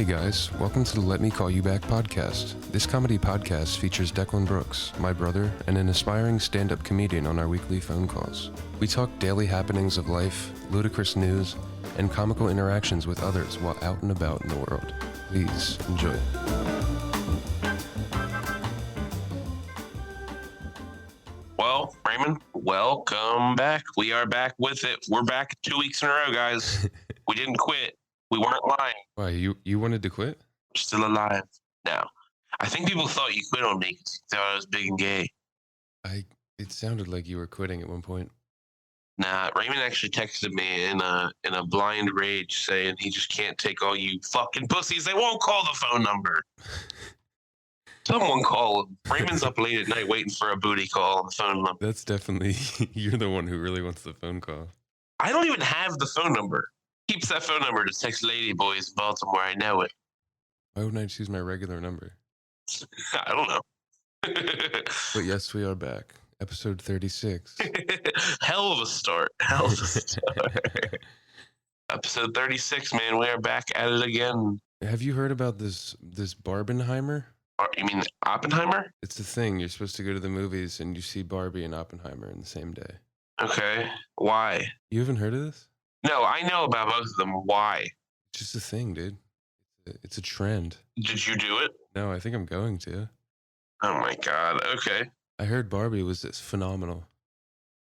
guys, welcome to the Let Me Call You Back podcast. This comedy podcast features Declan Brooks, my brother, and an aspiring stand-up comedian on our weekly phone calls. We talk daily happenings of life, ludicrous news, and comical interactions with others while out and about in the world. Please enjoy. Well, Raymond, welcome back. We are back with it. We're back 2 weeks in a row, guys. We didn't quit. We weren't lying. Why, you wanted to quit? We're still alive now. I think people thought you quit on me because they thought I was big and gay. It sounded like you were quitting at one point. Nah, Raymond actually texted me in a blind rage saying he just can't take all you fucking pussies. They won't call the phone number. Someone call him. Raymond's up late at night waiting for a booty call on the phone number. That's definitely, you're the one who really wants the phone call. I don't even have the phone number. Keeps that phone number to text lady boys in Baltimore. I know it. Why wouldn't I choose my regular number? I don't know. But yes, we are back. Episode 36. Hell of a start. Hell of a start. Episode 36, man. We are back at it again. Have you heard about this Barbenheimer? You mean Oppenheimer? It's a thing. You're supposed to go to the movies and you see Barbie and Oppenheimer in the same day. Okay. Why? You haven't heard of this? No, I know about both of them. Why? It's just a thing, dude. It's a trend. Did you do it? No, I think I'm going to. Oh my God. Okay. I heard Barbie was phenomenal.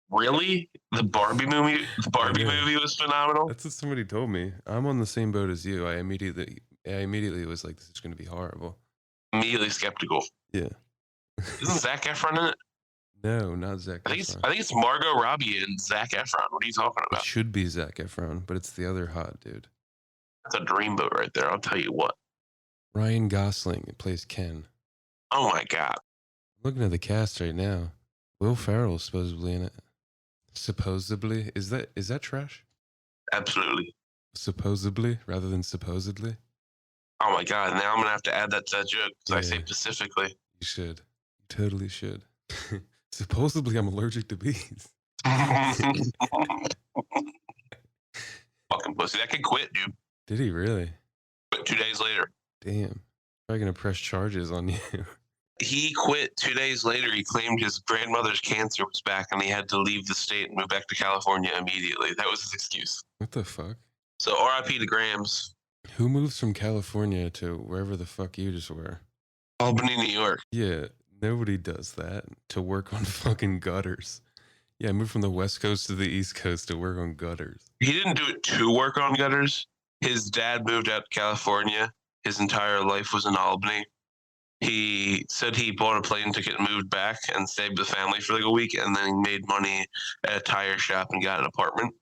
Really? The Barbie movie was phenomenal? That's what somebody told me. I'm on the same boat as you. I immediately was like, this is going to be horrible. Immediately skeptical. Yeah. Isn't Zac Efron in it? No, not Zac Efron. I think it's Margot Robbie and Zac Efron. What are you talking about? It should be Zac Efron, but it's the other hot dude. That's a dreamboat right there. I'll tell you what. Ryan Gosling plays Ken. Oh my God. I'm looking at the cast right now. Will Ferrell's supposedly in it. Supposedly? Is that trash? Absolutely. Supposedly rather than supposedly? Oh my God. Now I'm going to have to add that to that joke because I say specifically. You should. You totally should. Supposedly I'm allergic to bees. Fucking pussy. That kid quit, dude. Did he really? Quit 2 days later. Damn. Probably going to press charges on you. He quit 2 days later. He claimed his grandmother's cancer was back and he had to leave the state and move back to California immediately. That was his excuse. What the fuck? So RIP to Grams. Who moves from California to wherever the fuck you just were? Albany, New York. Yeah, nobody does that to work on fucking gutters. Yeah, I moved from the West Coast to the East Coast to work on gutters. He didn't do it to work on gutters. His dad moved out to California. His entire life was in Albany. He said he bought a plane ticket and moved back and stayed with the family for like a week and then made money at a tire shop and got an apartment.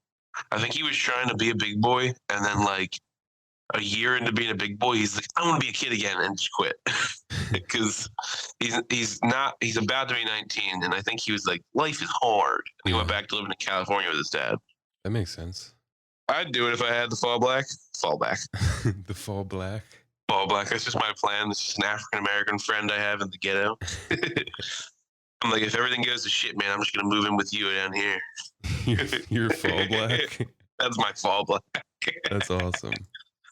I think he was trying to be a big boy and then like a year into being a big boy, he's like, I want to be a kid again and just quit. Because he's about to be 19 and I think he was like, life is hard. And he went back to living in California with his dad. That makes sense. I'd do it if I had the fall back. Fall back. The fall black. Fall black. That's just my plan. It's just an African-American friend I have in the ghetto. I'm like, if everything goes to shit, man, I'm just going to move in with you down here. You're fall black? That's my fall black. That's awesome.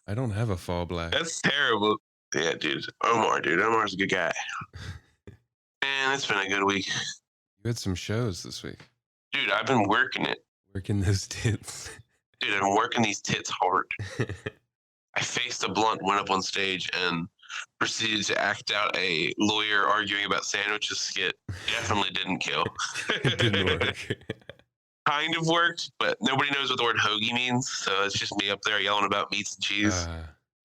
I don't have a fall black. That's terrible. Yeah, dude. Omar's a good guy. Man, it's been a good week. You had some shows this week. Dude, I've been working it. Working those tits. Dude, I've been working these tits hard. I faced a blunt, went up on stage, and proceeded to act out a lawyer arguing about sandwiches skit. Definitely didn't kill. It didn't work. Kind of worked, but nobody knows what the word hoagie means, so it's just me up there yelling about meats and cheese.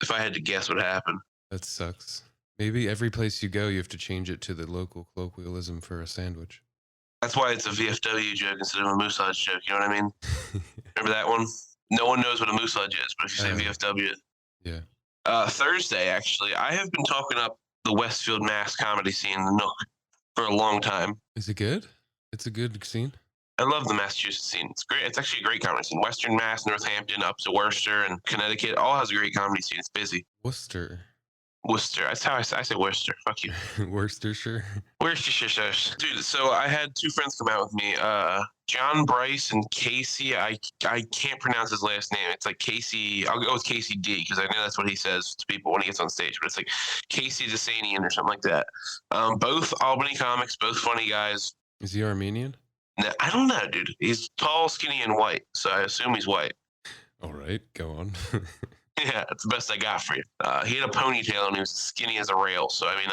If I had to guess what happened. That sucks. Maybe every place you go, you have to change it to the local colloquialism for a sandwich. That's why it's a VFW joke instead of a massage joke, you know what I mean? Remember that one? No one knows what a massage is, but if you say VFW... Yeah. Thursday, actually, I have been talking up the Westfield, Mass comedy scene, the Nook, for a long time. Is it good? It's a good scene? I love the Massachusetts scene. It's great. It's actually a great comedy scene. Western Mass, Northampton, up to Worcester and Connecticut, all has a great comedy scene. It's busy. Worcester. That's how I say Worcester. Fuck you. Worcestershire. Worcestershire. Dude, so I had two friends come out with me, John Bryce and Casey. I can't pronounce his last name. It's like Casey. I'll go with Casey D because I know that's what he says to people when he gets on stage. But it's like Casey Desanian or something like that. Both Albany comics, both funny guys. Is he Armenian? No, I don't know, dude. He's tall, skinny, and white, so I assume he's white. All right, go on. Yeah, that's the best I got for you. He had a ponytail and he was skinny as a rail. So, I mean,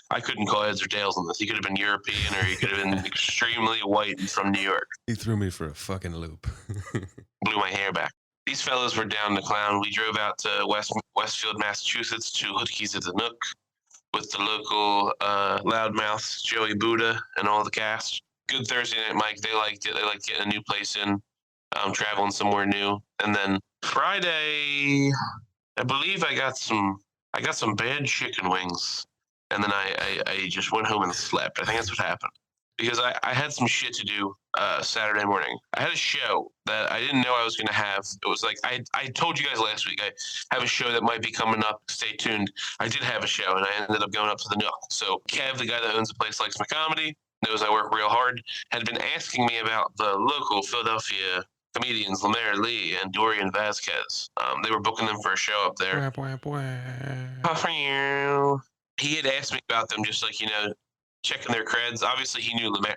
I couldn't call heads or tails on this. He could have been European or he could have been extremely white and from New York. He threw me for a fucking loop. Blew my hair back. These fellas were down to clown. We drove out to Westfield, Massachusetts to Hookie's at the Nook with the local loudmouths, Joey Buddha, and all the cast. Good Thursday night, Mike. They liked it. They liked getting a new place in, traveling somewhere new. And then Friday, I believe I got some bad chicken wings, and then I just went home and slept. I think that's what happened because I had some shit to do Saturday morning. I had a show that I didn't know I was going to have. It was like I told you guys last week I have a show that might be coming up. Stay tuned. I did have a show, and I ended up going up to the Nook. So Kev, the guy that owns the place, likes my comedy, knows I work real hard, had been asking me about the local Philadelphia comedians Lemaire Lee and Dorian Vasquez. They were booking them for a show up there. How for you? He had asked me about them, just like, checking their creds. Obviously, he knew Lemaire.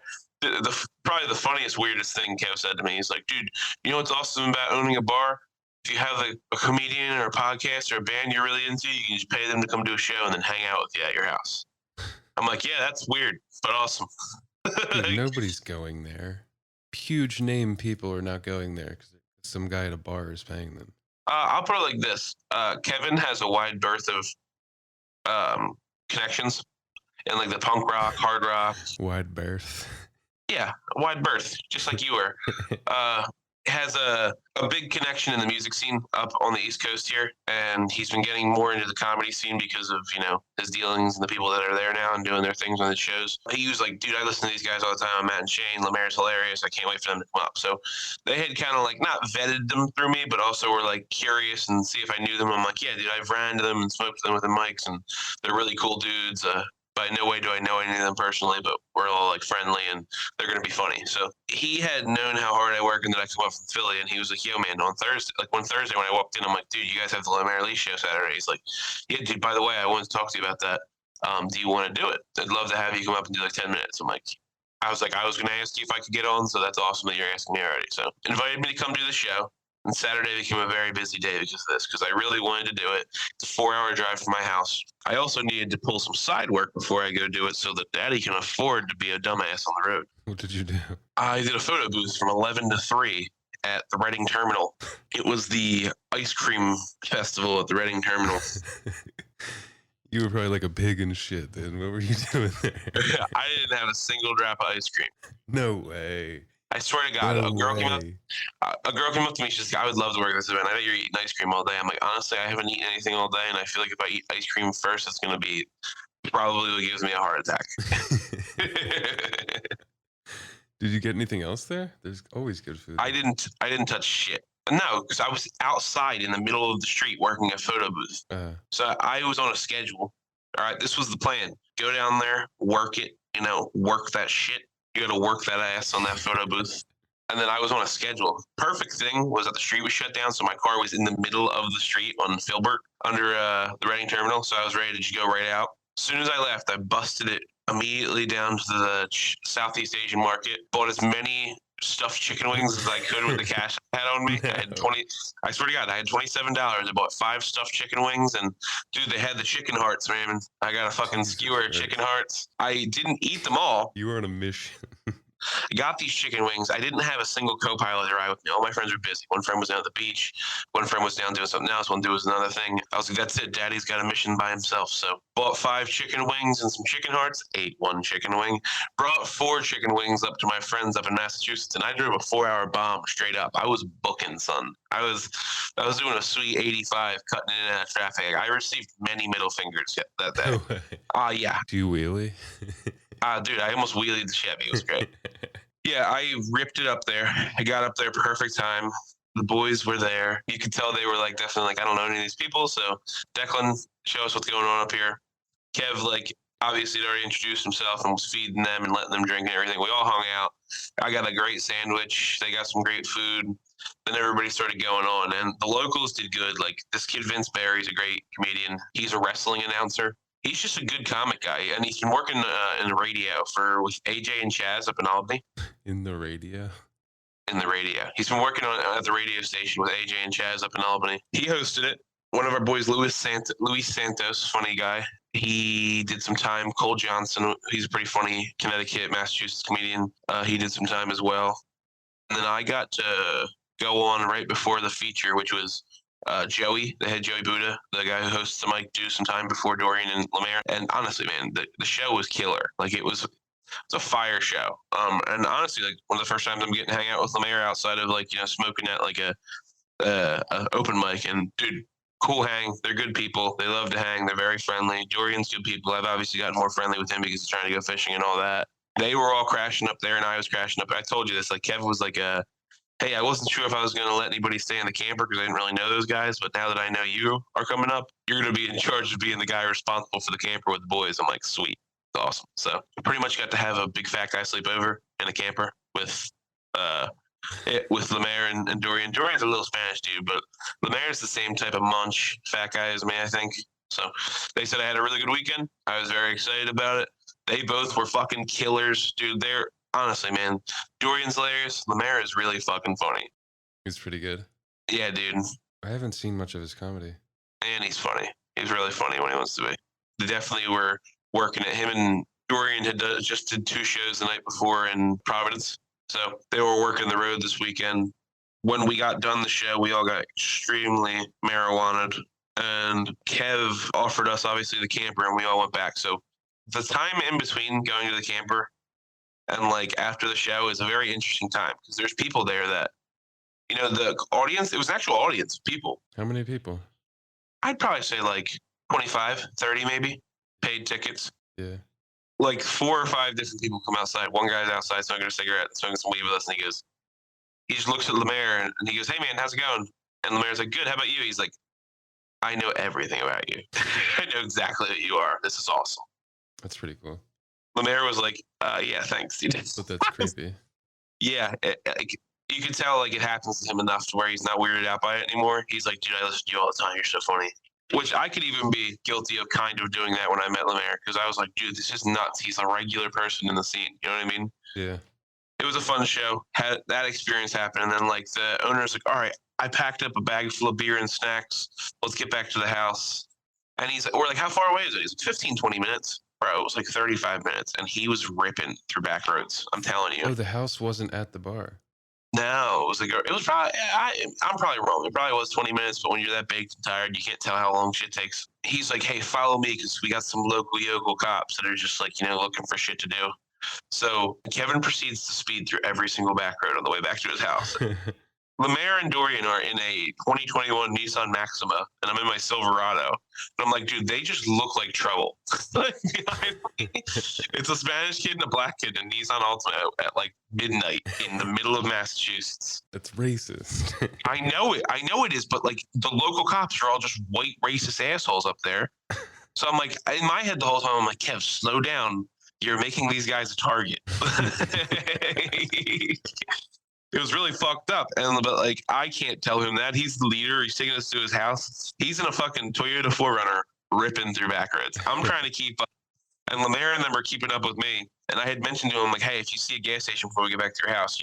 Probably the funniest, weirdest thing Kev said to me. He's like, dude, you know what's awesome about owning a bar? If you have a comedian or a podcast or a band you're really into, you can just pay them to come do a show and then hang out with you at your house. I'm like, yeah, that's weird, but awesome. Dude, nobody's going there. Huge name people are not going there because some guy at a bar is paying them. I'll put it like this. Kevin has a wide berth of connections in like the punk rock, hard rock. Wide berth. Yeah, a wide berth, just like you were. Has a big connection in the music scene up on the East Coast here, and he's been getting more into the comedy scene because of, his dealings and the people that are there now and doing their things on the shows. He was like, dude, I listen to these guys all the time, Matt and Shane, Lemaire's hilarious, I can't wait for them to come up. So they had kind of like not vetted them through me, but also were like curious and see if I knew them. I'm like, yeah, dude, I've ran into them and smoked with them with the mics, and they're really cool dudes. By no way do I know any of them personally, but we're all like friendly and they're going to be funny. So he had known how hard I work and that I come up from Philly, and he was like, yo, man, on Thursday, like one Thursday when I walked in, I'm like, dude, you guys have the Lemaire Lee show Saturday. He's like, yeah, dude, by the way, I wanted to talk to you about that. Do you want to do it? I'd love to have you come up and do like 10 minutes. I was going to ask you if I could get on, so that's awesome that you're asking me already. So invited me to come do the show. And Saturday became a very busy day because of this, because I really wanted to do it. It's a 4-hour drive from my house. I also needed to pull some side work before I go do it so that Daddy can afford to be a dumbass on the road. What did you do? I did a photo booth from 11 to 3 at the Reading Terminal. It was the ice cream festival at the Reading Terminal. You were probably like a pig in shit then. What were you doing there? I didn't have a single drop of ice cream. No way. I swear to God, a girl came up to me. She's like, I would love to work this event. I bet you're eating ice cream all day. I'm like, honestly, I haven't eaten anything all day, and I feel like if I eat ice cream first, it's going to be probably what gives me a heart attack. Did you get anything else there? There's always good food. I didn't touch shit. No, because I was outside in the middle of the street working a photo booth. So I was on a schedule. All right, this was the plan. Go down there, work it, work that shit. You got to work that ass on that photo booth. And then I was on a schedule. Perfect thing was that the street was shut down, so my car was in the middle of the street on Filbert under the Reading Terminal, so I was ready to just go right out. As soon as I left, I busted it immediately down to the Southeast Asian market, bought as many stuffed chicken wings as I could with the cash I had on me. I had I swear to God, I had $27. I bought 5 stuffed chicken wings, and dude, they had the chicken hearts, Raymond. I got a fucking skewer of chicken hearts. I didn't eat them all. You were on a mission. I got these chicken wings. I didn't have a single co-pilot ride with me. All my friends were busy. One friend was down at the beach. One friend was down doing something else. One dude was another thing. I was like, that's it. Daddy's got a mission by himself. So bought 5 chicken wings and some chicken hearts. Ate 1 chicken wing. Brought 4 chicken wings up to my friends up in Massachusetts, and I drove a 4-hour bomb straight up. I was booking, son. I was doing a sweet 85, cutting in and out of traffic. I received many middle fingers that day. Yeah. Do you wheelie? Dude, I almost wheelied the Chevy. It was great. Yeah, I ripped it up there. I got up there perfect time. The boys were there. You could tell they were like definitely like, I don't know any of these people. So Declan, show us what's going on up here. Kev, like Obviously, he'd already introduced himself and was feeding them and letting them drink and everything. We all hung out. I got a great sandwich. They got some great food. Then everybody started going on, and the locals did good. Like this kid Vince Barry's a great comedian. He's a wrestling announcer. He's just a good comic guy, and he's been working in the radio with AJ and Chaz up in Albany. In the radio? In the radio. He's been working at the radio station with AJ and Chaz up in Albany. He hosted it. One of our boys, Luis Santos, funny guy. He did some time. Cole Johnson, he's a pretty funny Connecticut, Massachusetts comedian. He did some time as well. And then I got to go on right before the feature, which was Joey, the head Joey Buddha, the guy who hosts the mic, do some time before Dorian and Lemaire. And honestly, man, the show was killer. Like it's a fire show. And honestly, like one of the first times I'm getting to hang out with Lemaire outside of like, smoking at like a open mic. And dude, cool hang. They're good people. They love to hang. They're very friendly. Dorian's good people. I've obviously gotten more friendly with him because he's trying to go fishing and all that. They were all crashing up there and I was crashing up. I told you this, like Kevin was like, hey, I wasn't sure if I was going to let anybody stay in the camper because I didn't really know those guys. But now that I know you are coming up, you're going to be in charge of being the guy responsible for the camper with the boys. I'm like, sweet. It's awesome. So I pretty much got to have a big fat guy sleep over in a camper with Lemaire and Dorian. Dorian's a little Spanish dude, but Lemaire's the same type of munch fat guy as me, I think. So they said I had a really good weekend. I was very excited about it. They both were fucking killers, dude. They're honestly, man, Dorian's hilarious. Lemaire is really fucking funny. He's pretty good. Yeah, dude. I haven't seen much of his comedy. And he's funny. He's really funny when he wants to be. They definitely were working at him, and Dorian just did 2 shows the night before in Providence. So they were working the road this weekend. When we got done the show, we all got extremely marijuana'd. And Kev offered us, obviously, the camper, and we all went back. So the time in between going to the camper and, like, after the show is a very interesting time because there's people there that, the audience, it was an actual audience of people. How many people? I'd probably say, like, 25, 30 maybe, paid tickets. Yeah. Like 4 or 5 different people come outside. One guy's outside smoking a cigarette, smoking some weed with us, and he just looks at Lemaire and he goes, "Hey man, how's it going?" And Lemaire's like, "Good, how about you?" He's like, "I know everything about you. I know exactly who you are. This is awesome." That's pretty cool. Lemaire was like, "Yeah, thanks." He did. But that's creepy. Yeah, you could tell like it happens to him enough to where he's not weirded out by it anymore. He's like, "Dude, I listen to you all the time. You're so funny." Which I could even be guilty of kind of doing that when I met Lemaire because I was like, dude, this is nuts. He's a regular person in the scene. You know what I mean? Yeah. It was a fun show. Had that experience happen. And then like the owner's like, all right, I packed up a bag full of beer and snacks. Let's get back to the house. And we're like, how far away is it? He's like 15, 20 minutes. Bro, it was like 35 minutes. And he was ripping through back roads. I'm telling you. Oh, the house wasn't at the bar. No, it was probably, I'm probably wrong. It probably was 20 minutes, but when you're that baked and tired, you can't tell how long shit takes. He's like, hey, follow me because we got some local yokel cops that are just like, looking for shit to do. So Kevin proceeds to speed through every single back road on the way back to his house. Lemaire and Dorian are in a 2021 Nissan Maxima, and I'm in my Silverado. And I'm like, dude, they just look like trouble. It's a Spanish kid and a black kid in Nissan Altima at like midnight in the middle of Massachusetts. That's racist. I know it is, but like the local cops are all just white racist assholes up there. So I'm like, in my head the whole time, I'm like, Kev, slow down. You're making these guys a target. It was really fucked up. But like, I can't tell him that. He's the leader. He's taking us to his house. He's in a fucking Toyota 4Runner ripping through back roads. I'm trying to keep up. And Lemaire and them are keeping up with me. And I had mentioned to him, like, hey, if you see a gas station before we get back to your house,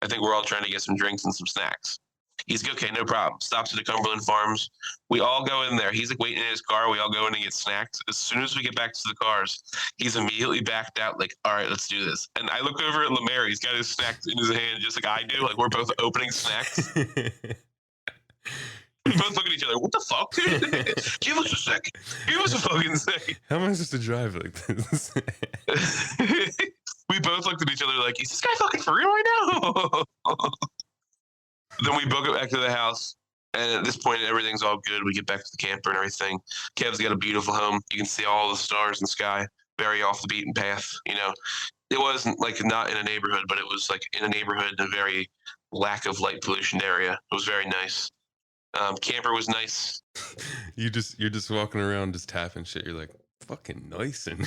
I think we're all trying to get some drinks and some snacks. He's like, okay, no problem. Stops at the Cumberland Farms. We all go in there. He's like waiting in his car. We all go in and get snacks. As soon as we get back to the cars, he's immediately backed out like, all right, let's do this. And I look over at Lemaire. He's got his snacks in his hand just like I do. Like we're both opening snacks. We both look at each other. What the fuck, dude? Give us a second. Give us a fucking second. How am I supposed to drive like this? We both looked at each other like, is this guy fucking for real right now? Then we book it back to the house. And at this point, everything's all good. We get back to the camper and everything. Kev's got a beautiful home. You can see all the stars in the sky, very off the beaten path. It wasn't like not in a neighborhood, but it was like in a neighborhood in a very lack of light pollution area. It was very nice. Camper was nice. You're just walking around just tapping shit. You're like, fucking nice in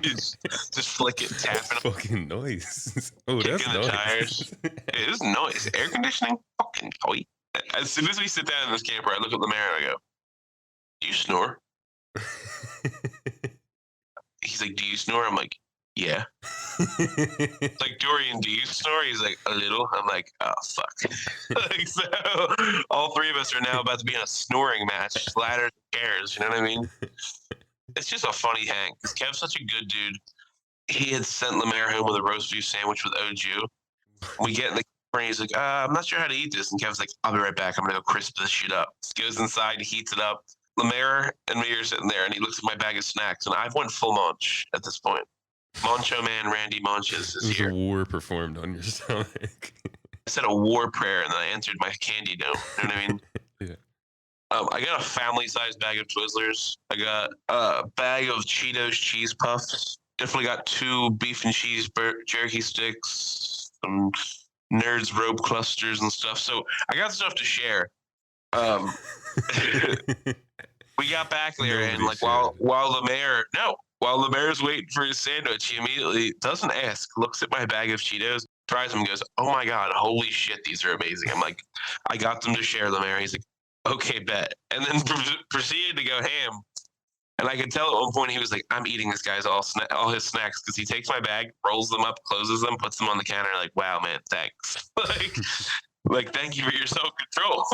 Just flick it, tapping, fucking nice. Oh, kicking that's the nice. tires. It is noise. Air conditioning, fucking toy. As soon as we sit down in this camper, I look at the mirror and I go, "Do you snore?" He's like, "Do you snore?" I'm like, "Yeah." It's like, "Dorian, do you snore?" He's like, "A little." I'm like, "Oh fuck." Like, so all three of us are now about to be in a snoring match, ladders and chairs. You know what I mean? It's just a funny hang because Kev's such a good dude. He had sent Lemaire home with a roast beef sandwich with au jus. We get in the camper and he's like, "I'm not sure how to eat this." And Kev's like, "I'll be right back. I'm gonna go crisp this shit up." Goes inside, heats it up. Lemaire and me are sitting there, and he looks at my bag of snacks, and I've went full munch at this point. Moncho Man Randy Munches is It was here. a war performed on your stomach. I said a war prayer, and then I answered my candy dome. You know what I mean? Yeah. I got a family-sized bag of Twizzlers. I got a bag of Cheetos cheese puffs. Definitely got 2 beef and cheese jerky sticks, some Nerds rope clusters and stuff. So I got stuff to share. We got back there, Nobody and like shared. while the mayor's waiting for his sandwich, he immediately doesn't ask, looks at my bag of Cheetos, tries them, and goes, "Oh my god, holy shit, these are amazing." I'm like, "I got them to share, Lemaire." He's like, "Okay, bet," and then proceeded to go ham. And I could tell at one point he was like, "I'm eating this guy's all his snacks," because he takes my bag, rolls them up, closes them, puts them on the counter. Like, "Wow, man, thanks." like thank you for your self control.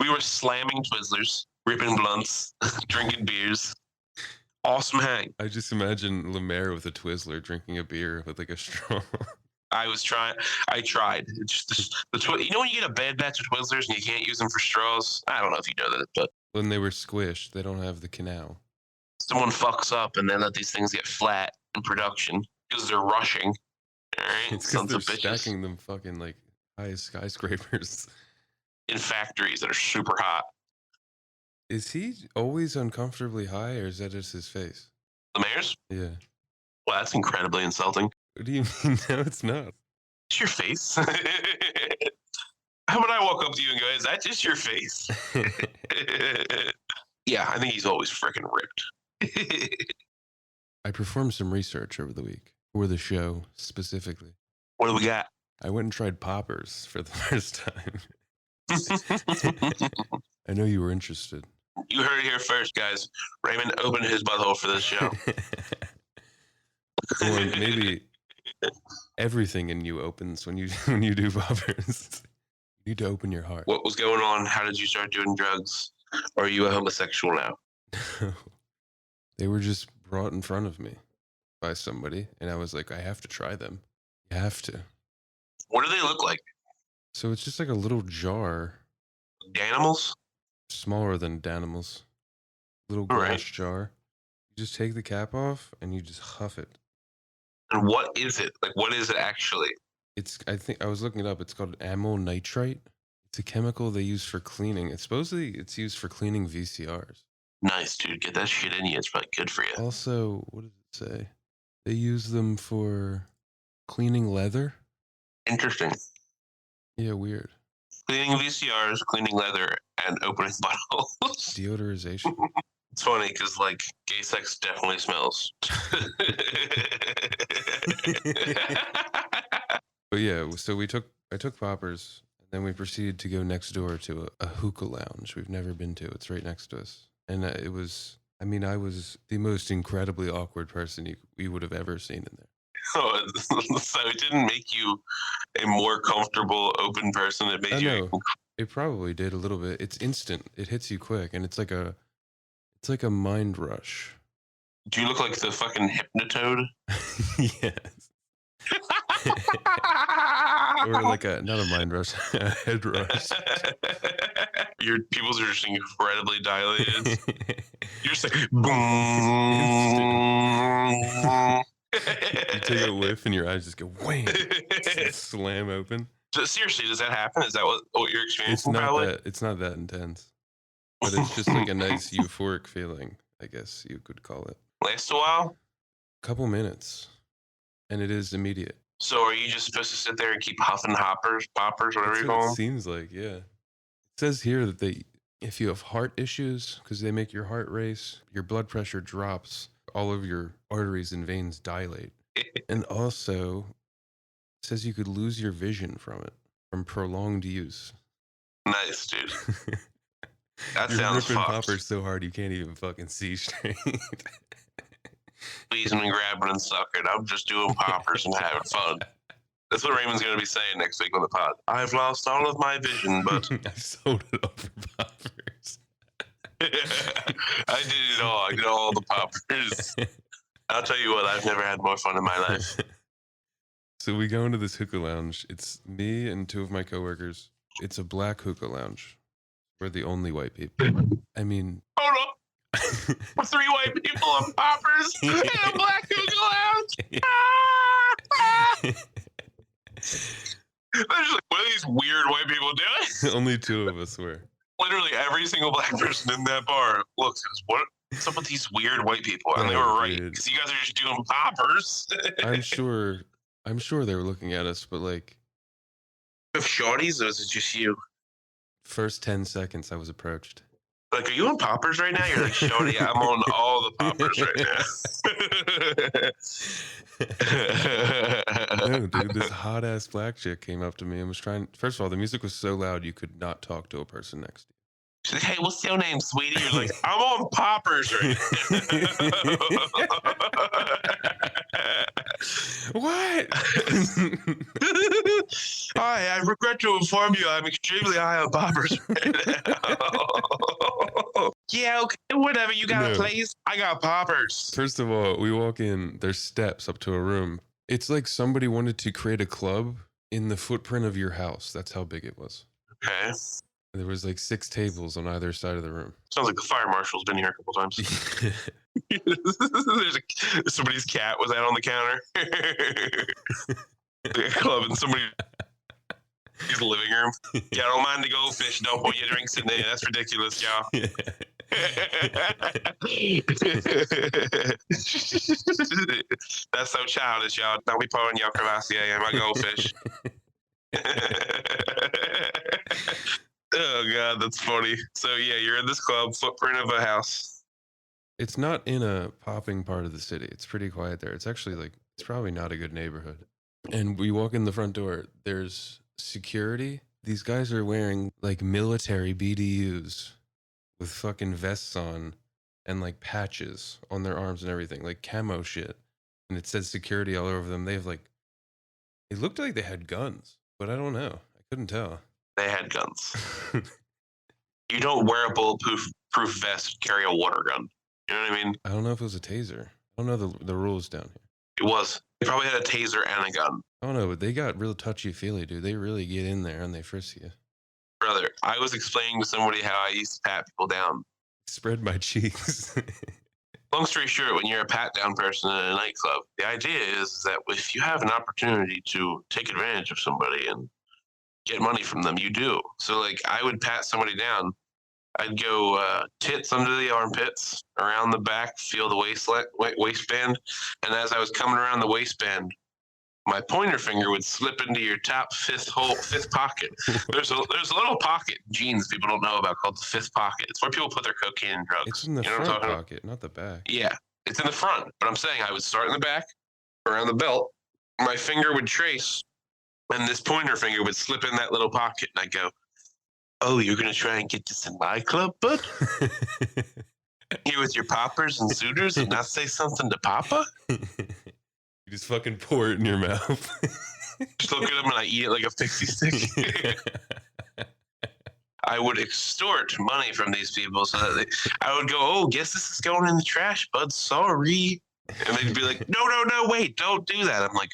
We were slamming Twizzlers, ripping blunts, drinking beers. Awesome hang. I just imagine Lemaire with a Twizzler drinking a beer with like a straw. I tried. It's just you know when you get a bad batch of Twizzlers and you can't use them for straws? I don't know if you know that, but When they were squished, they don't have the canal. someone fucks up and they let these things get flat in production because they're rushing. All right, It's because sons they're of bitches. stacking them fucking like high as skyscrapers. In factories that are super hot. Is he always uncomfortably high, or is that just his face? The mayor's? Yeah. Well, that's incredibly insulting. What do you mean? No, it's not. It's your face. How about I walk up to you and go, "Is that just your face?" Yeah, I think he's always freaking ripped. I performed some research over the week for the show specifically. What do we got? I went and tried poppers for the first time. I know you were interested. You heard it here first, guys. Raymond opened his butthole for this show. Or maybe everything in you opens when you do poppers. You need to open your heart. What was going on? How did you start doing drugs? Or are you a homosexual now? They were just brought in front of me by somebody, and I was like, I have to try them. You have to. What do they look like? So it's just like a little jar, Danimals? smaller than Danimals. Little glass jar. You just take the cap off and you just huff it. And what is it? Like, what is it actually? I think I was looking it up. It's called amyl nitrite. It's a chemical they use for cleaning. It's used for cleaning VCRs. Nice, dude. Get that shit in you. It's probably good for you. Also, what does it say? They use them for cleaning leather. Interesting. Yeah, weird. Cleaning VCRs, cleaning leather, and opening bottles. Deodorization. It's funny because, like, gay sex definitely smells. But yeah, so I took poppers, and then we proceeded to go next door to a hookah lounge we've never been to. It's right next to us. And I was the most incredibly awkward person you would have ever seen in there. Oh, so it didn't make you a more comfortable, open person. It made I you. know. It probably did a little bit. It's instant. It hits you quick, and it's like a mind rush. Do you look like the fucking Hypnotoad? Yes. Or like not a mind rush, a head rush. Your pupils are just incredibly dilated. You're just like, You take a whiff and your eyes just go wham, slam open. So seriously, does that happen? Is that what you're experiencing? It's not that intense, but it's just like a nice euphoric feeling, I guess you could call it. Lasts a while? Couple minutes, and it is immediate. So are you just supposed to sit there and keep huffing poppers, whatever That's you what call it them? seems like, yeah. It says here that if you have heart issues, because they make your heart race, your blood pressure drops, all of your arteries and veins dilate. And also, it says you could lose your vision from it, from prolonged use. Nice, dude. That You're sounds ripping fucked. poppers so hard you can't even fucking see straight. Squeezing and grabbing and sucking. I'm just doing poppers and having fun. That's what Raymond's going to be saying next week on the pod. I've lost all of my vision, but I sold it all for poppers. I did it all. I did all the poppers. I'll tell you what, I've never had more fun in my life. So we go into this hookah lounge. It's me and two of my coworkers. It's a black hookah lounge. We're the only white people. I mean... Hold on. 3 white people and poppers in a black hookah lounge. They're just like, what are these weird white people doing? Only 2 of us were. Literally every single black person in that bar looks at us. What's up with these weird white people? And they were right, because you guys are just doing poppers. I'm sure they were looking at us, but like... With shorties, or is it just you? First 10 seconds I was approached. Like, are you on poppers right now? You're like, shorty, I'm on all the poppers right now. No, dude, this hot ass black chick came up to me and was trying. First of all, the music was so loud you could not talk to a person next to you. She's like, hey, what's your name, sweetie? You're like, I'm on poppers right now. What? Hi, I regret to inform you I'm extremely high on poppers right now. Yeah, okay, whatever. You got a place? I got poppers. First of all, we walk in, there's steps up to a room. It's like somebody wanted to create a club in the footprint of your house. That's how big it was. Okay. There was like 6 tables on either side of the room. Sounds like the fire marshal's been here a couple times. Somebody's cat was out on the counter. The club in somebody's living room. Yeah, don't mind the goldfish. Don't put your drinks in there. That's ridiculous, y'all. That's so childish, y'all. Don't be pouring your Crevassier in my goldfish. Oh god, that's funny. So yeah, you're in this club, footprint of a house. It's not in a popping part of the city. It's pretty quiet there. It's actually like, it's probably not a good neighborhood. And we walk in the front door, there's security. These guys are wearing like military BDUs with fucking vests on and like patches on their arms and everything, like camo shit. And it says security all over them. They have like, it looked like they had guns, but I don't know. I couldn't tell. They had guns. You don't wear a bulletproof vest, carry a water gun. You know what I mean? I don't know if it was a taser. I don't know the rules down here. It was. They probably had a taser and a gun. I don't know, but they got real touchy-feely, dude. They really get in there and they frisk you. Brother, I was explaining to somebody how I used to pat people down. Spread my cheeks. Long story short, when you're a pat-down person in a nightclub, the idea is that if you have an opportunity to take advantage of somebody and get money from them, you do. So, like, I would pat somebody down. I'd go tits under the armpits, around the back, feel the waistband. And as I was coming around the waistband, my pointer finger would slip into your top fifth pocket. There's a little pocket in jeans people don't know about called the fifth pocket. It's where people put their cocaine and drugs. It's in the front pocket, not the back. Yeah, it's in the front. But I'm saying I would start in the back, around the belt. My finger would trace, and this pointer finger would slip in that little pocket. And I'd go, oh, you're going to try and get this in my club, bud? Here with your poppers and suitors and not say something to Papa? You just fucking pour it in your mouth. Just look at them and I eat it like a pixie stick. I would extort money from these people so that I would go, oh, guess this is going in the trash, bud. Sorry. And they'd be like, no, wait, don't do that. I'm like,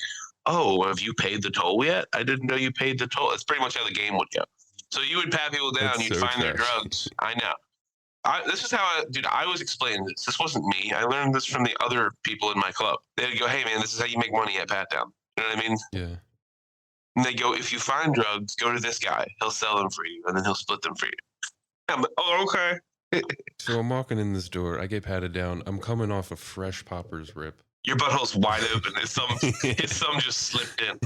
oh, have you paid the toll yet? I didn't know you paid the toll. That's pretty much how the game would go. So you would pat people down, you'd find their drugs. I know. This is how, I was explaining this. This wasn't me. I learned this from the other people in my club. They'd go, hey, man, this is how you make money at Pat Down. You know what I mean? Yeah. And they go, if you find drugs, go to this guy. He'll sell them for you, and then he'll split them for you. I'm like, oh, okay. So I'm walking in this door. I get patted down. I'm coming off a fresh poppers rip. Your butthole's wide open. His thumb just slipped in.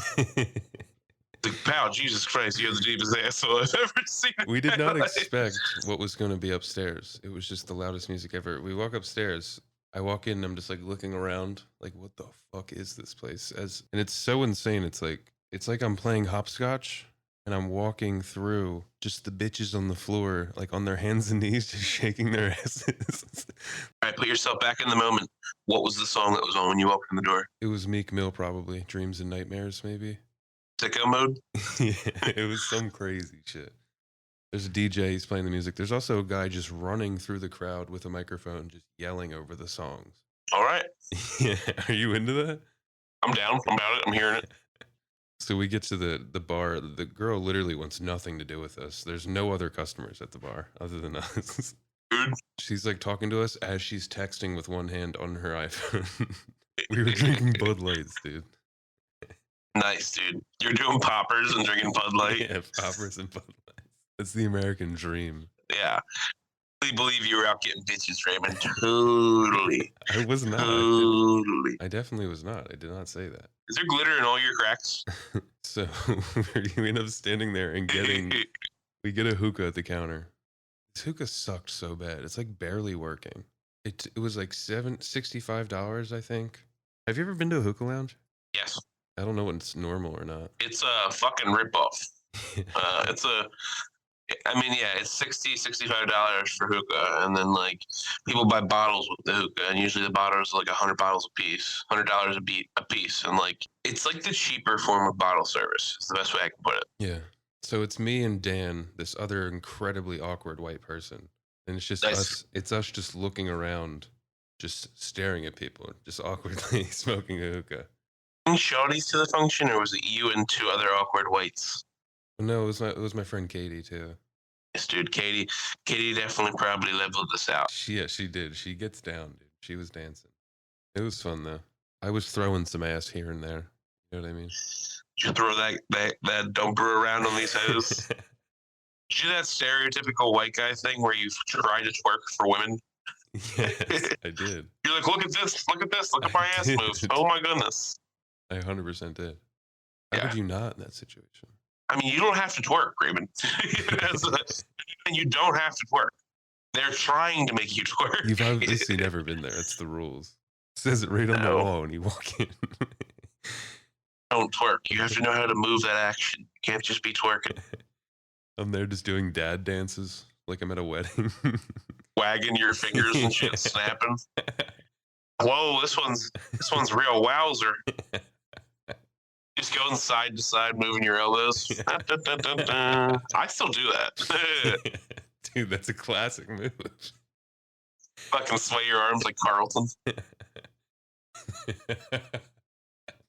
Like, pow, Jesus Christ, you're the deepest asshole I've ever seen. We did not expect what was going to be upstairs. It was just the loudest music ever. We walk upstairs. I walk in and I'm just like looking around, like, what the fuck is this place? And it's so insane. It's like I'm playing hopscotch and I'm walking through just the bitches on the floor, like on their hands and knees, just shaking their asses. All right, put yourself back in the moment. What was the song that was on when you walked in the door? It was Meek Mill, probably. Dreams and Nightmares, maybe. Sicko mode? Yeah, it was some crazy shit. There's a DJ, he's playing the music. There's also a guy just running through the crowd with a microphone, just yelling over the songs. All right. Yeah, are you into that? I'm down. I'm about it. I'm hearing it. So we get to the bar. The girl literally wants nothing to do with us. There's no other customers at the bar other than us. Dude. She's like talking to us as she's texting with one hand on her iPhone. We were drinking Bud Lights, dude. Nice, dude. You're doing poppers and drinking Bud Light. Yeah, poppers and Bud Lights. That's the American dream. Yeah. I believe you were out getting bitches, Raymond. Totally. I was not. Totally. I definitely was not. I did not say that. Is there glitter in all your cracks? So we end up standing there and we get a hookah at the counter. This hookah sucked so bad. It's like barely working. It was like $65, I think. Have you ever been to a hookah lounge? Yes. I don't know when it's normal or not. It's a fucking ripoff. It's $65 for hookah, and then like people buy bottles with the hookah, and usually the bottles are like 100 bottles a piece, $100 a piece, and like it's like the cheaper form of bottle service. It's the best way I can put it. Yeah. So it's me and Dan, this other incredibly awkward white person, and it's just us. It's us just looking around, just staring at people, just awkwardly smoking a hookah. Shawty's to the function, or was it you and two other awkward whites? No, it was my friend Katie too. Yes, dude, Katie definitely probably leveled us out. She did. She gets down, dude. She was dancing. It was fun though. I was throwing some ass here and there. You know what I mean? You throw that dumper around on these hoes. Did you do that stereotypical white guy thing where you try to twerk for women? Yes, I did. You're like, look at this, look at my ass moves. Oh my goodness. I 100% did. How could you not in that situation? I mean, you don't have to twerk, Raymond. And you don't have to twerk. They're trying to make you twerk. You've obviously never been there. It's the rules. It says it right on the wall when you walk in. Don't twerk. You have to know how to move that action. You can't just be twerking. I'm there just doing dad dances like I'm at a wedding. Wagging your fingers and shit, snapping. Whoa, this one's real wowzer. Just going side to side, moving your elbows. I still do that. Dude, that's a classic move. Fucking sway your arms like Carlton.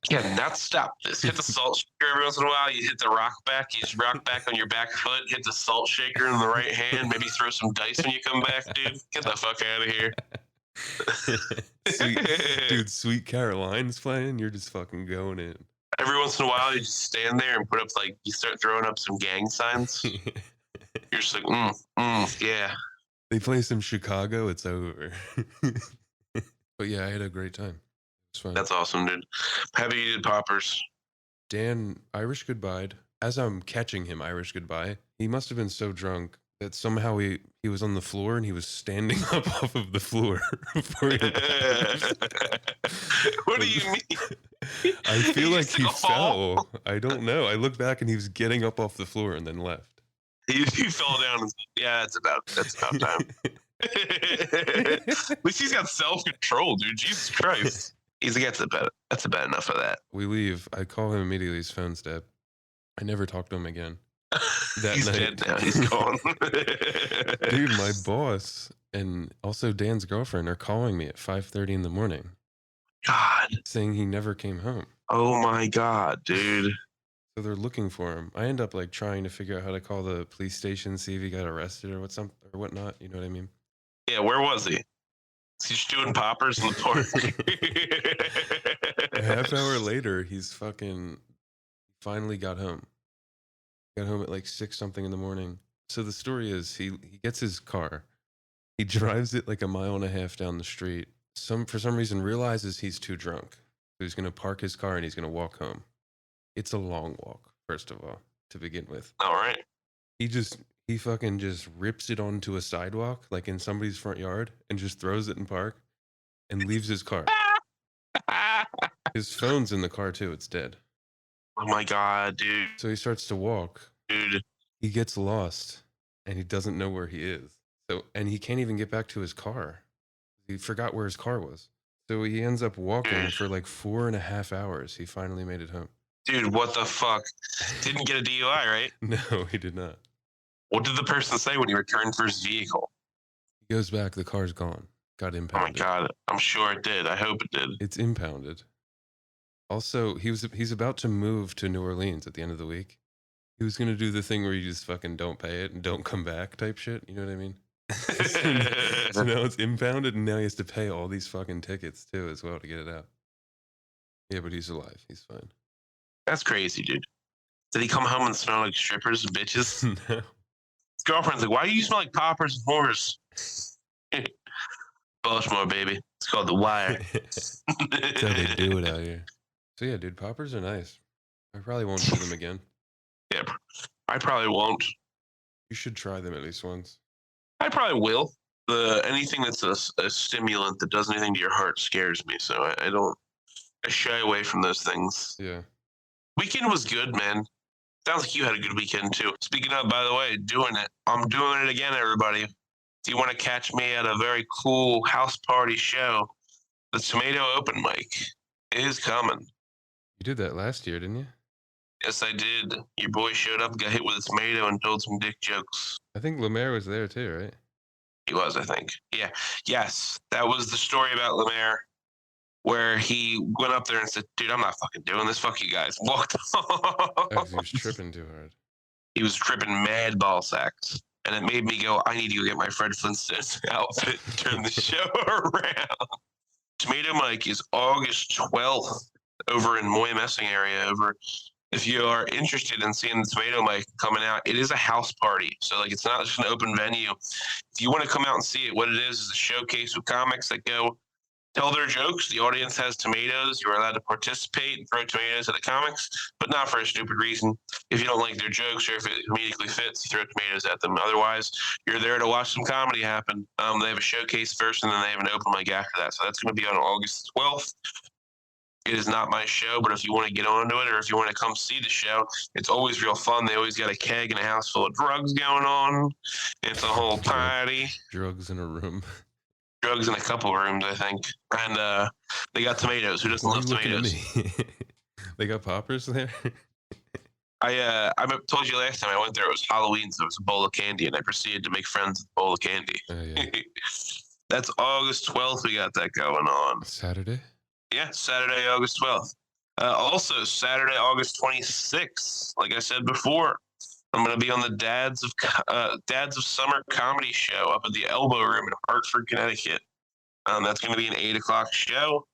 Yeah, not stop this. Hit the salt shaker every once in a while. You hit the rock back. You just rock back on your back foot. Hit the salt shaker in the right hand. Maybe throw some dice when you come back, dude. Get the fuck out of here. Sweet Caroline's playing. You're just fucking going in. Every once in a while, you just stand there and put up you start throwing up some gang signs. You're just like, yeah. They play some Chicago, it's over. But yeah, I had a great time. It's fun. That's awesome, dude. Happy you did poppers. Dan Irish goodbye. As I'm catching him Irish goodbye, he must have been so drunk that somehow he was on the floor and he was standing up off of the floor before he What do you mean? I feel like he fell. I don't know. I looked back and he was getting up off the floor and then left. He fell down and yeah, that's about time. At least he's got self-control, dude. Jesus Christ. That's about enough of that. We leave. I call him immediately. His phone's dead. I never talked to him again. He's dead now. He's gone. Dude, my boss and also Dan's girlfriend are calling me at 5:30 in the morning. God. Saying he never came home. Oh my God, dude. So they're looking for him. I end up trying to figure out how to call the police station, see if he got arrested or whatnot. You know what I mean? Yeah, where was he? Is he just doing poppers in the park? A half hour later, he's finally got home. Got home at 6 something in the morning. So the story is he gets his car. He drives it 1.5 miles down the street. For some reason realizes he's too drunk. So he's going to park his car and he's going to walk home. It's a long walk first of all, to begin with. All right. He fucking just rips it onto a sidewalk, like in somebody's front yard, and just throws it in park and leaves his car. His phone's in the car too. It's dead. Oh my God, dude. So he starts to walk. Dude. He gets lost and he doesn't know where he is. And he can't even get back to his car. He forgot where his car was. So he ends up walking for like 4.5 hours. He finally made it home. Dude, what the fuck? Didn't get a DUI, right? No, he did not. What did the person say when he returned for his vehicle? He goes back, the car's gone. Got impounded. Oh my God, I'm sure it did. I hope it did. It's impounded. Also, he's about to move to New Orleans at the end of the week. He was going to do the thing where you just fucking don't pay it and don't come back type shit. You know what I mean? So now it's impounded and now he has to pay all these fucking tickets too as well to get it out. Yeah, but he's alive. He's fine. That's crazy, dude. Did he come home and smell like strippers and bitches? No. His girlfriend's like, why do you smell like poppers and whores? Baltimore, baby. It's called The Wire. That's how they do it out here. So yeah, dude, poppers are nice. I probably won't do them again. Yeah, I probably won't. You should try them at least once. I probably will. Anything that's a stimulant that does anything to your heart scares me, so I shy away from those things. Yeah. Weekend was good, man. Sounds like you had a good weekend too. Speaking of, by the way, doing it. I'm doing it again, everybody. If you want to catch me at a very cool house party show, the Tomato Open Mic is coming. You did that last year, didn't you? Yes, I did. Your boy showed up, got hit with a tomato, and told some dick jokes. I think Lemaire was there too, right? He was, I think. Yeah. Yes. That was the story about Lemaire, where he went up there and said, dude, I'm not fucking doing this. Fuck you guys. Walked off. He was tripping too hard. He was tripping mad ball sacks. And it made me go, I need to go get my Fred Flintstone outfit and turn the show around. Tomato Mike is August 12th over in Moy Messing area. If you are interested in seeing the Tomato Mike coming out, it is a house party. So like it's not just an open venue. If you want to come out and see it, what it is a showcase of comics that go tell their jokes. The audience has tomatoes. You are allowed to participate and throw tomatoes at the comics, but not for a stupid reason. If you don't like their jokes or if it immediately fits, you throw tomatoes at them. Otherwise, you're there to watch some comedy happen. They have a showcase first, and then they have an open mic after that. So that's going to be on August 12th. It is not my show, but if you want to get onto it or if you want to come see the show, it's always real fun. They always got a keg and a house full of drugs going on. It's a whole party. Drugs in a room. Drugs in a couple rooms, I think. And they got tomatoes. Who doesn't love tomatoes? They got poppers there? I told you last time I went there, it was Halloween, so it was a bowl of candy, and I proceeded to make friends with a bowl of candy. Oh, yeah. That's August 12th. We got that going on. Saturday? Yeah, Saturday, August 12th. Also, Saturday, August 26th, like I said before, I'm going to be on the Dads of Summer comedy show up at the Elbow Room in Hartford, Connecticut. That's going to be an 8 o'clock show.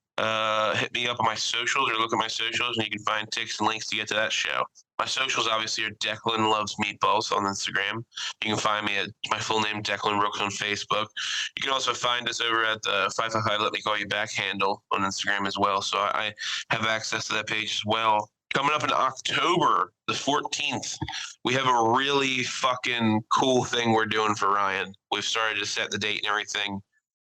Hit me up on my socials or look at my socials, and you can find tics and links to get to that show. My socials obviously are Declan Loves Meatballs on Instagram. You can find me at my full name, Declan Brooks, on Facebook. You can also find us over at the 555 Let Me Call You Back handle on Instagram as well. So I have access to that page as well. Coming up in October the 14th, we have a really fucking cool thing we're doing for Ryan. We've started to set the date and everything,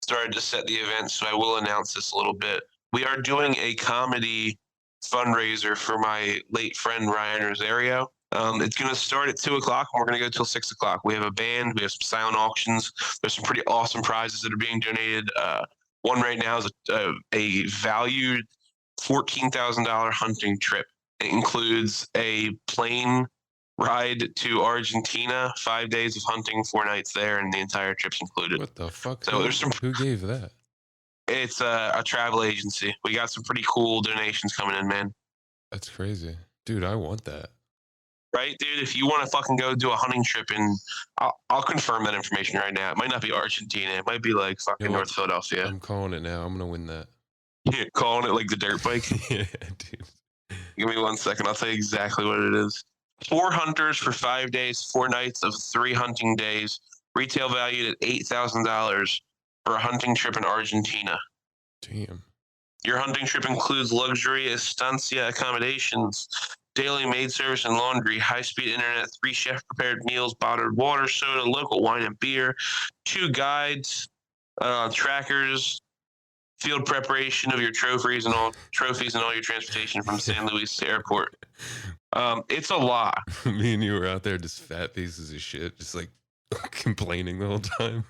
started to set the event, so I will announce this a little bit. We are doing a comedy fundraiser for my late friend Ryan Rosario. It's going to start at 2 o'clock, and we're going to go till 6 o'clock. We have a band. We have some silent auctions. There's some pretty awesome prizes that are being donated. One right now is a valued $14,000 hunting trip. It includes a plane ride to Argentina, 5 days of hunting, 4 nights there, and the entire trip's included. What the fuck? So who gave that? It's a travel agency. We got some pretty cool donations coming in, man. That's crazy. Dude, I want that. Right, dude? If you want to fucking go do a hunting trip, and I'll confirm that information right now. It might not be Argentina. It might be like fucking North Philadelphia. I'm calling it now. I'm going to win that. Yeah, calling it like the dirt bike? Yeah, dude. Give me 1 second. I'll tell you exactly what it is. 4 hunters for 5 days, 4 nights of 3 hunting days. Retail valued at $8,000 for a hunting trip in Argentina. Damn. Your hunting trip includes luxury estancia accommodations, daily maid service and laundry, high-speed internet, 3 chef-prepared meals, bottled water, soda, local wine and beer, 2 guides, trackers, field preparation of your trophies and all your transportation from San Luis to airport. It's a lot. Me and you were out there just fat pieces of shit, just like complaining the whole time.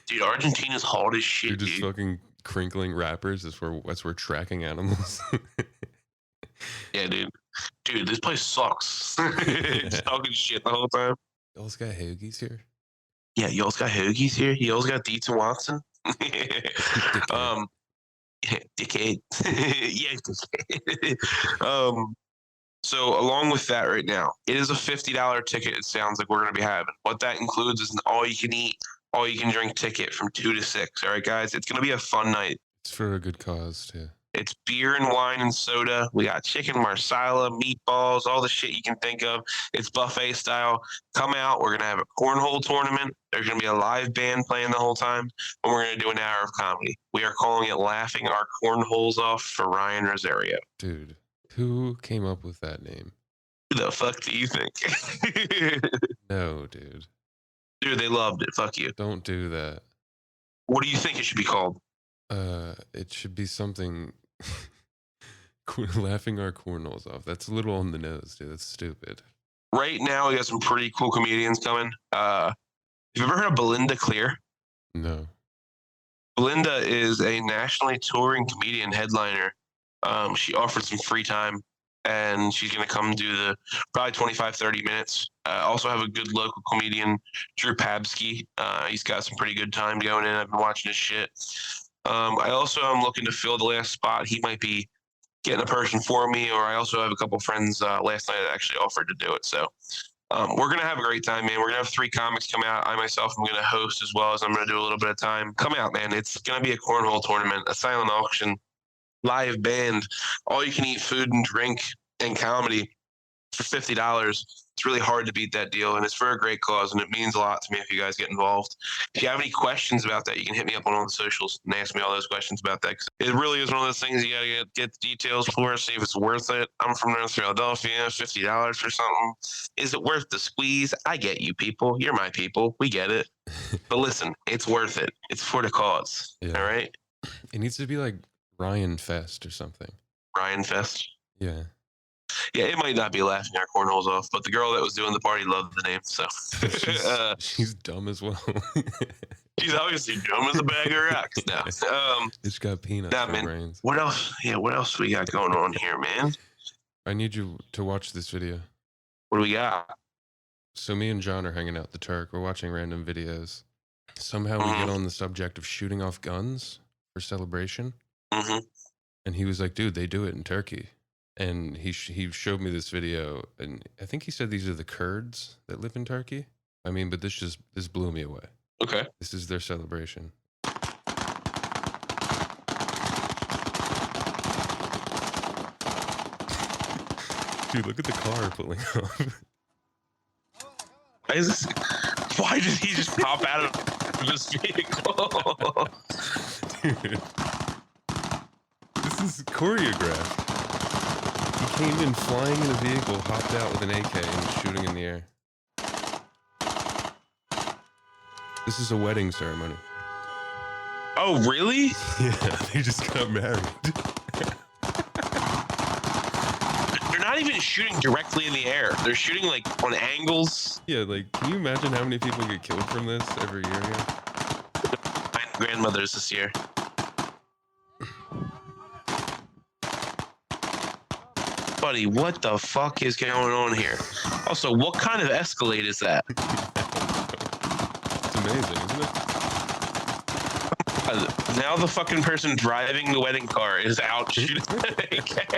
Dude, Argentina's hard as shit, You're just dude. fucking crinkling wrappers as we're tracking animals. Yeah, dude. Dude, this place sucks. Just talking shit the whole time. Y'all's got hoagies here? Yeah, y'all's got hoagies here. Y'all's got Dietz and Watson. Dickhead. Dickhead. Yeah, dickhead. So along with that right now, it is a $50 ticket. It sounds like we're going to be having. What that includes is an all-you-can-eat, all-you-can-drink ticket from 2 to 6. All right, guys? It's going to be a fun night. It's for a good cause, too. It's beer and wine and soda. We got chicken marsala, meatballs, all the shit you can think of. It's buffet style. Come out. We're going to have a cornhole tournament. There's going to be a live band playing the whole time. And we're going to do an hour of comedy. We are calling it Laughing Our Cornholes Off for Ryan Rosario. Dude, who came up with that name? Who the fuck do you think? No, dude. Dude, they loved it. Fuck you. Don't do that. What do you think it should be called? It should be something... Laughing our cornholes off. That's a little on the nose, dude. That's stupid. Right now, we got some pretty cool comedians coming. Have you ever heard of Belinda Clear? No. Belinda is a nationally touring comedian headliner. She offered some free time, and she's going to come do the probably 25, 30 minutes. Also have a good local comedian, Drew Pabsky. He's got some pretty good time going in. I've been watching his shit. I also am looking to fill the last spot. He might be getting a person for me, or I also have a couple friends last night that actually offered to do it. So we're going to have a great time, man. We're going to have 3 comics come out. I myself am going to host as well as I'm going to do a little bit of time. Come out, man. It's going to be a cornhole tournament, a silent auction, live band, all you can eat food and drink and comedy for $50. It's really hard to beat that deal, and it's for a great cause, and it means a lot to me if you guys get involved. If you have any questions about that, you can hit me up on all the socials and ask me all those questions about that, because it really is one of those things you gotta get the details for, see if it's worth it. I'm from North Philadelphia, $50 for something. Is it worth the squeeze? I get you people. You're my people. We get it. But listen, it's worth it. It's for the cause. Yeah. All right? It needs to be like Ryan Fest or something. Ryan Fest? Yeah. Yeah, it might not be Laughing Our Cornholes Off, but the girl that was doing the party loved the name, so. She's dumb as well. She's obviously dumb as a bag of rocks now. It's got peanuts for brains. What else? Yeah, what else we got going on here, man? I need you to watch this video. What do we got? So me and John are hanging out at the Turk. We're watching random videos. Somehow we get on the subject of shooting off guns for celebration. Mm-hmm. And he was like, dude, they do it in Turkey. And he showed me this video, and I think he said these are the Kurds that live in Turkey. I mean, but this blew me away. Okay. This is their celebration. Dude, look at the car pulling up. Why did he just pop out of this vehicle? Dude. This is choreographed. He came in flying in a vehicle, hopped out with an AK, and was shooting in the air. This is a wedding ceremony. Oh, really? Yeah, they just got married. They're not even shooting directly in the air. They're shooting like on angles. Yeah, like, can you imagine how many people get killed from this every year here? My grandmother's this year. Buddy, what the fuck is going on here? Also, what kind of Escalade is that? It's amazing, isn't it? Now the fucking person driving the wedding car is out shooting an AK.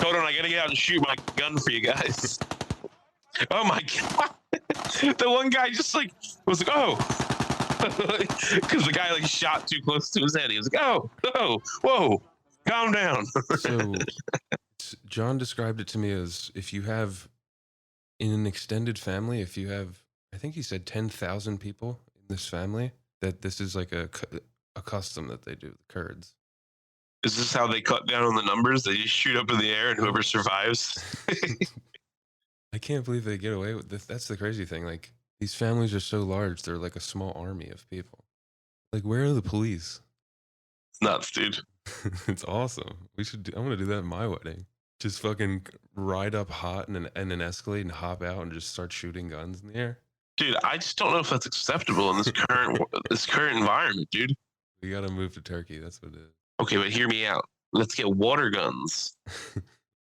Hold on, I gotta get out and shoot my gun for you guys. Oh my god. The one guy just like was like, oh. Because the guy like shot too close to his head. He was like, oh, whoa, calm down. So John described it to me as if you have, in an extended family, if you have, I think he said 10,000 people in this family, that this is like a custom that they do, the Kurds. Is this how they cut down on the numbers? They just shoot up in the air and whoever survives? I can't believe they get away with this. That's the crazy thing. Like, these families are so large, they're like a small army of people. Like, where are the police? It's nuts, dude. It's awesome. I'm gonna do that at my wedding. Just fucking ride up hot in an Escalade and hop out and just start shooting guns in the air. Dude, I just don't know if that's acceptable in this current environment, dude. We gotta move to Turkey. That's what it is. Okay, but hear me out. Let's get water guns.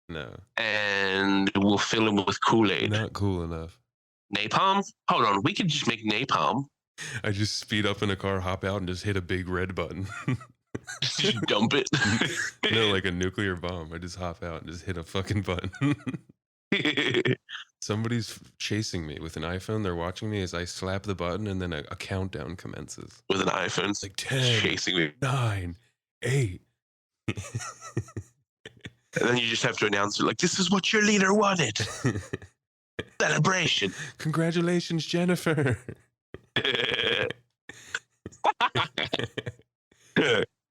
No. And we'll fill them with Kool-Aid. Not cool enough. Napalm? Hold on, we could just make napalm. I just speed up in a car, hop out, and just hit a big red button. Just dump it. No, like a nuclear bomb. I just hop out and just hit a fucking button. Somebody's chasing me with an iPhone. They're watching me as I slap the button, and then a countdown commences. With an iPhone. It's like 10, chasing me. 9, 8. And then you just have to announce it like, this is what your leader wanted. Celebration. Congratulations, Jennifer.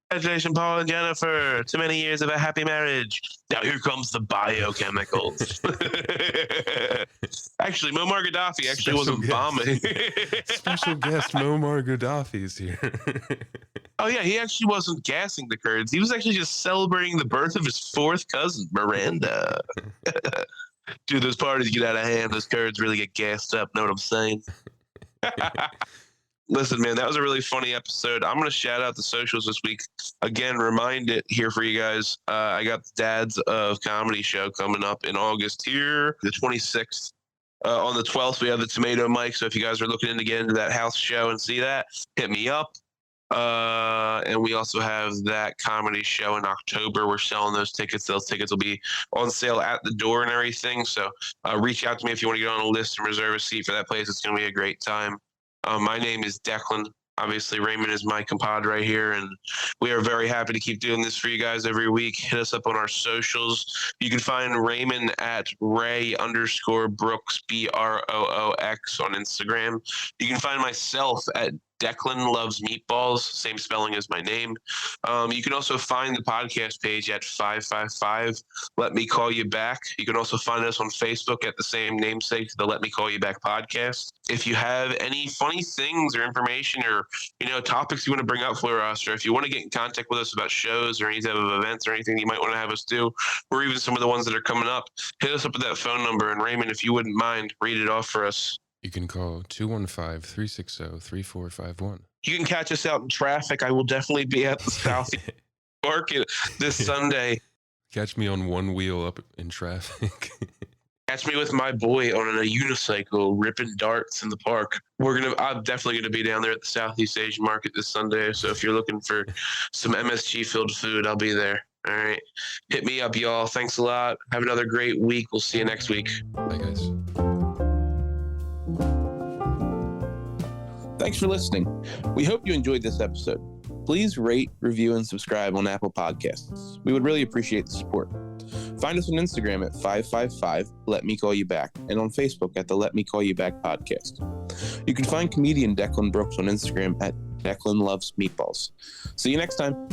Congratulations, Paul and Jennifer, to many years of a happy marriage. Now here comes the biochemicals. Actually, Muammar Gaddafi actually wasn't bombing. Special guest Muammar Gaddafi's here. Oh yeah, he actually wasn't gassing the Kurds. He was actually just celebrating the birth of his fourth cousin, Miranda. Dude, those parties get out of hand. Those Kurds really get gassed up. Know what I'm saying? Listen, man, that was a really funny episode. I'm going to shout out the socials this week. Again, remind it here for you guys. I got the Dads of Comedy show coming up in August here, the 26th. On the 12th, we have the Tomato Mic. So if you guys are looking to get into that house show and see that, hit me up. And we also have that comedy show in October. We're selling those tickets. Those tickets will be on sale at the door and everything. So reach out to me if you want to get on a list and reserve a seat for that place. It's going to be a great time. My name is Declan. Obviously, Raymond is my compadre here, and we are very happy to keep doing this for you guys every week. Hit us up on our socials. You can find Raymond at Ray_Brooks, BROOX on Instagram. You can find myself at Declan Loves Meatballs, same spelling as my name. You can also find the podcast page at 555 Let Me Call You Back. You can also find us on Facebook at the same namesake, the Let Me Call You Back podcast. If you have any funny things or information or topics you want to bring up for us, or if you want to get in contact with us about shows or any type of events or anything you might want to have us do, or even some of the ones that are coming up, hit us up with that phone number. And Raymond, if you wouldn't mind, read it off for us. You can call 215-360-3451. You can catch us out in traffic. I will definitely be at the South Market this Sunday. Catch me on one wheel up in traffic. Catch me with my boy on a unicycle ripping darts in the park. I'm definitely gonna be down there at the Southeast Asian Market this Sunday. So if you're looking for some MSG filled food, I'll be there. All right. Hit me up, y'all. Thanks a lot. Have another great week. We'll see you next week. Bye, guys. Thanks for listening. We hope you enjoyed this episode. Please rate, review, and subscribe on Apple Podcasts. We would really appreciate the support. Find us on Instagram at 555 Let Me Call You Back and on Facebook at the Let Me Call You Back podcast. You can find comedian Declan Brooks on Instagram at Declan Loves Meatballs. See you next time.